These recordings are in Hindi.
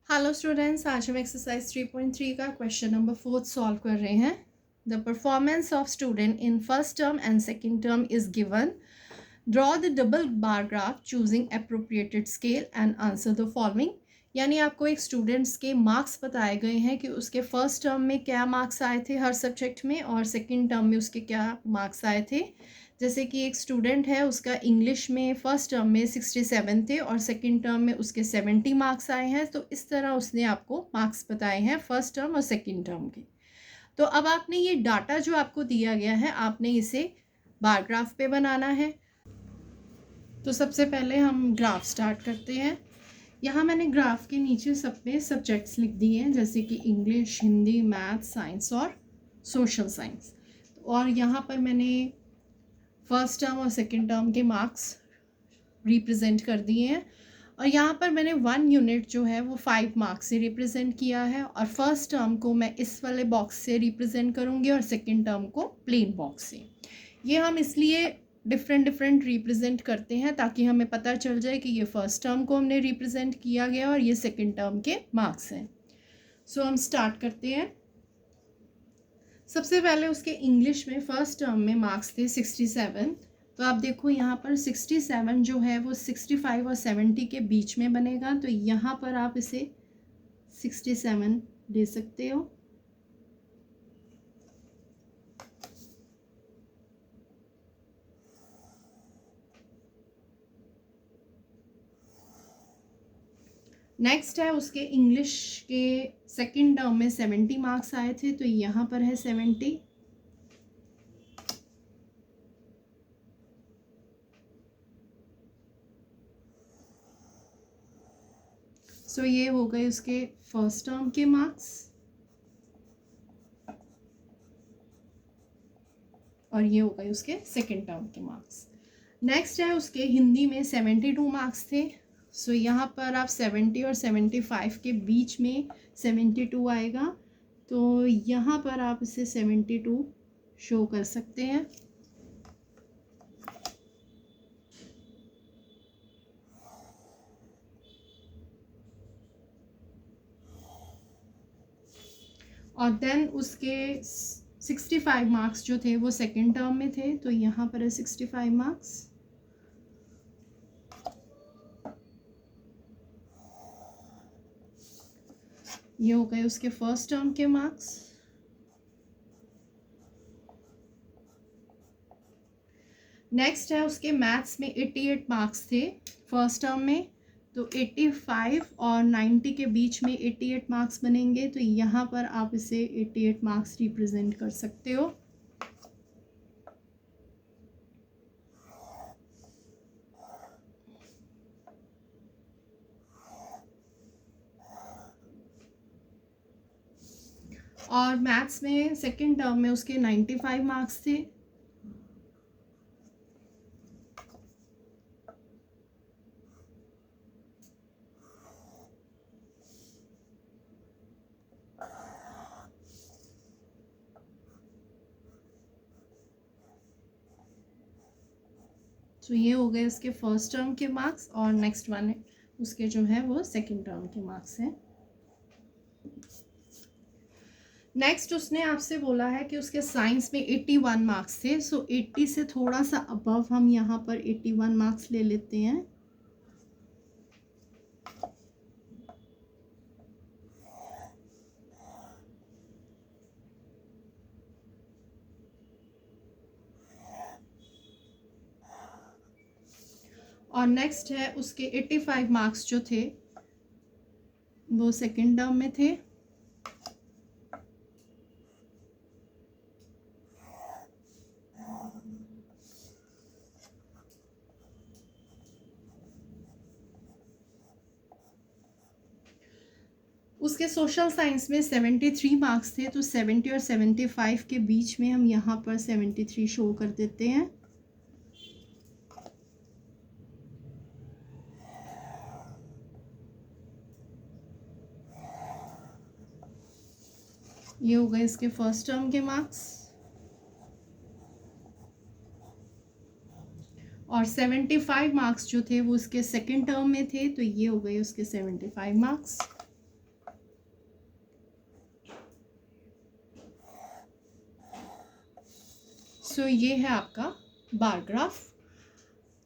हेलो स्टूडेंट्स, आज हम एक्सरसाइज 3.3 का क्वेश्चन नंबर 4 सॉल्व कर रहे हैं। The performance of student in first term and second term is given. Draw the double bar graph choosing appropriated scale and answer the following. यानी आपको एक स्टूडेंट्स के मार्क्स बताए गए हैं कि उसके फर्स्ट टर्म में क्या मार्क्स आए थे हर सब्जेक्ट में और सेकेंड टर्म में उसके क्या मार्क्स आए थे। जैसे कि एक स्टूडेंट है, उसका इंग्लिश में फ़र्स्ट टर्म में 67 थे और सेकंड टर्म में उसके 70 मार्क्स आए हैं। तो इस तरह उसने आपको मार्क्स बताए हैं फ़र्स्ट टर्म और सेकंड टर्म के। तो अब आपने ये डाटा जो आपको दिया गया है, आपने इसे बार ग्राफ पे बनाना है। तो सबसे पहले हम ग्राफ स्टार्ट करते हैं। यहाँ मैंने ग्राफ के नीचे सब में सब्जेक्ट्स लिख दिए हैं, जैसे कि इंग्लिश, हिंदी, मैथ, साइंस और सोशल साइंस। और यहाँ पर मैंने फर्स्ट टर्म और सेकंड टर्म के मार्क्स रिप्रेजेंट कर दिए हैं। और यहाँ पर मैंने 1 यूनिट जो है वो 5 मार्क्स से रिप्रेजेंट किया है और फर्स्ट टर्म को मैं इस वाले बॉक्स से रिप्रेजेंट करूँगी और सेकंड टर्म को प्लेन बॉक्स से। ये हम इसलिए डिफरेंट डिफरेंट रिप्रेजेंट करते हैं ताकि हमें पता चल जाए कि ये फर्स्ट टर्म को हमने रिप्रेजेंट किया गया और ये सेकंड टर्म के मार्क्स हैं। सो हम स्टार्ट करते हैं। सबसे पहले उसके इंग्लिश में फ़र्स्ट टर्म में मार्क्स थे 67। तो आप देखो यहाँ पर 67 जो है वो 65 और 70 के बीच में बनेगा, तो यहाँ पर आप इसे 67 दे सकते हो। नेक्स्ट है उसके इंग्लिश के सेकंड टर्म में 70 मार्क्स आए थे, तो यहाँ पर है 70। सो ये हो गए उसके फर्स्ट टर्म के मार्क्स और ये हो गए उसके सेकंड टर्म के मार्क्स। नेक्स्ट है उसके हिंदी में 72 मार्क्स थे। सो यहाँ पर आप 70 और 75 के बीच में 72 आएगा, तो यहाँ पर आप इसे 72 शो कर सकते हैं। और देन उसके 65 मार्क्स जो थे वो सेकंड टर्म में थे, तो यहाँ पर है 65 मार्क्स। ये हो गए उसके फर्स्ट टर्म के मार्क्स। नेक्स्ट है उसके मैथ्स में 88 मार्क्स थे फर्स्ट टर्म में, तो 85 और 90 के बीच में 88 मार्क्स बनेंगे, तो यहाँ पर आप इसे 88 मार्क्स रिप्रेजेंट कर सकते हो। और मैथ्स में सेकंड टर्म में उसके 95 मार्क्स थे। तो ये हो गए उसके फर्स्ट टर्म के मार्क्स और नेक्स्ट वन है उसके जो है वो सेकंड टर्म के मार्क्स हैं। नेक्स्ट उसने आपसे बोला है कि उसके साइंस में 81 मार्क्स थे। सो 80 से थोड़ा सा अबव हम यहाँ पर 81 मार्क्स ले लेते हैं। और नेक्स्ट है उसके 85 मार्क्स जो थे वो सेकंड टर्म में थे। उसके सोशल साइंस में 73 मार्क्स थे, तो 70 और 75 के बीच में हम यहाँ पर 73 शो कर देते हैं। ये हो गए इसके फर्स्ट टर्म के मार्क्स और 75 मार्क्स जो थे वो उसके सेकंड टर्म में थे, तो ये हो गए उसके 75 मार्क्स। सो ये है आपका बार ग्राफ,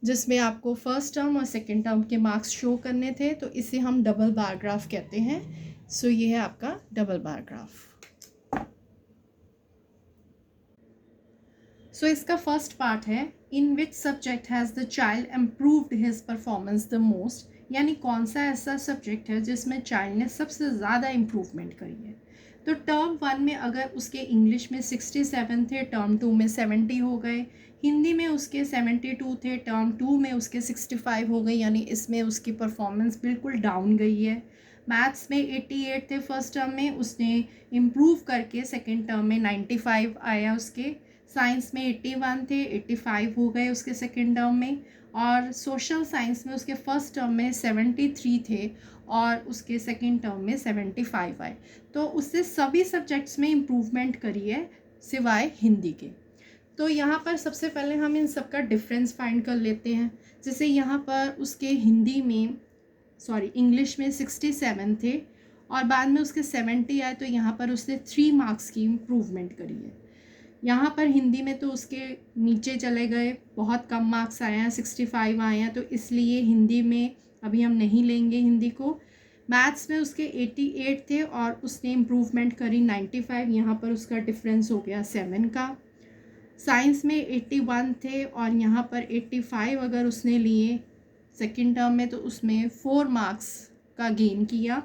जिसमें आपको फर्स्ट टर्म और सेकंड टर्म के मार्क्स शो करने थे, तो इसे हम डबल बार ग्राफ कहते हैं। सो ये है आपका डबल बार ग्राफ। सो इसका फर्स्ट पार्ट है, in which subject has the child improved his performance the most, यानी कौन सा ऐसा सब्जेक्ट है जिसमें चाइल्ड ने सबसे ज़्यादा इम्प्रूवमेंट करी है। तो टर्म 1 में अगर उसके इंग्लिश में 67 थे, टर्म 2 में 70 हो गए, हिंदी में उसके 72 थे, टर्म 2 में उसके 65 हो गए, यानी इसमें उसकी परफॉर्मेंस बिल्कुल डाउन गई है। मैथ्स में 88 थे फर्स्ट टर्म में, उसने इम्प्रूव करके सेकेंड टर्म में 95 आया उसके। साइंस में 81 थे, 85 हो गए उसके सेकेंड टर्म में। और सोशल साइंस में उसके फर्स्ट टर्म में 73 थे और उसके सेकेंड टर्म में 75 आए। तो उससे सभी सब्जेक्ट्स में इम्प्रूवमेंट करी है सिवाय हिंदी के। तो यहाँ पर सबसे पहले हम इन सब का डिफरेंस फाइंड कर लेते हैं। जैसे यहाँ पर उसके इंग्लिश में 67 थे और बाद में उसके 70 आए, तो यहाँ पर उसने 3 मार्क्स की इम्प्रूवमेंट करी है। यहाँ पर हिंदी में तो उसके नीचे चले गए, बहुत कम मार्क्स आए हैं, 65 आए हैं, तो इसलिए हिंदी में अभी हम नहीं लेंगे हिंदी को। मैथ्स में उसके 88 थे और उसने इम्प्रूवमेंट करी 95, यहाँ पर उसका डिफरेंस हो गया 7 का। साइंस में 81 थे और यहाँ पर 85 अगर उसने लिए सेकेंड टर्म में, तो उसमें 4 मार्क्स का गेन किया।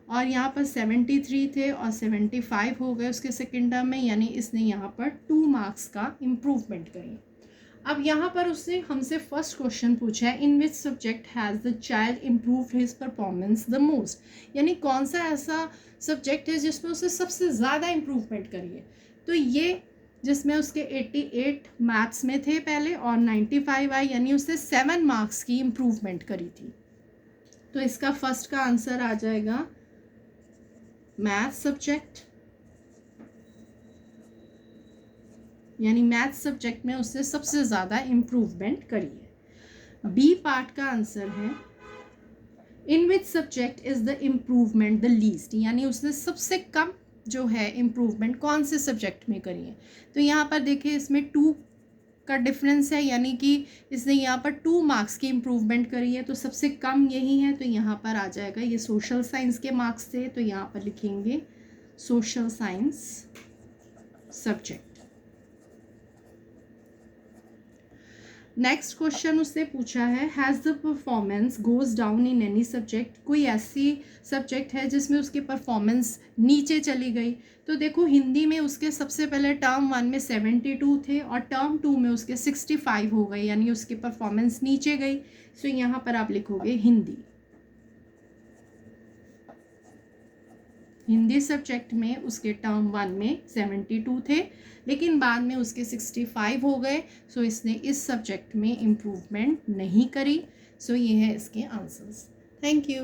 और यहाँ पर 73 थे और 75 हो गए उसके सेकेंड टर्म में, यानी इसने यहाँ पर 2 मार्क्स का इम्प्रूवमेंट करी। अब यहाँ पर उसने हमसे फर्स्ट क्वेश्चन पूछा है, in which subject has the child improved his performance the most, यानी कौन सा ऐसा सब्जेक्ट है जिसमें उसने सबसे ज़्यादा इम्प्रूवमेंट करी है। तो ये जिसमें उसके 88 मैथ्स में थे पहले और 95 आई, यानी उसने 7 मार्क्स की इम्प्रूवमेंट करी थी। तो इसका फर्स्ट का आंसर आ जाएगा मैथ सब्जेक्ट, यानी मैथ सब्जेक्ट में उसने सबसे ज़्यादा इम्प्रूवमेंट करी है। बी पार्ट का आंसर है, in which subject is the improvement the least, यानी उसने सबसे कम जो है इम्प्रूवमेंट कौन से सब्जेक्ट में करी है। तो यहाँ पर देखिए इसमें 2 का डिफरेंस है, यानी कि इसने यहाँ पर 2 मार्क्स की इम्प्रूवमेंट करी है, तो सबसे कम यही है। तो यहाँ पर आ जाएगा, ये सोशल साइंस के मार्क्स थे, तो यहाँ पर लिखेंगे social science subject. Next question उससे पूछा है, has the performance goes down in any subject, कोई ऐसी सब्जेक्ट है जिसमें उसकी परफॉर्मेंस नीचे चली गई। तो देखो हिंदी में उसके सबसे पहले टर्म 1 में 72 थे और टर्म 2 में उसके 65 हो गए, यानी उसकी परफॉर्मेंस नीचे गई। सो यहाँ पर आप लिखोगे हिंदी सब्जेक्ट में उसके टर्म 1 में 72 थे, लेकिन बाद में उसके 65 हो गए। सो इसने इस सब्जेक्ट में इम्प्रूवमेंट नहीं करी। सो ये है इसके आंसर्स। Thank you.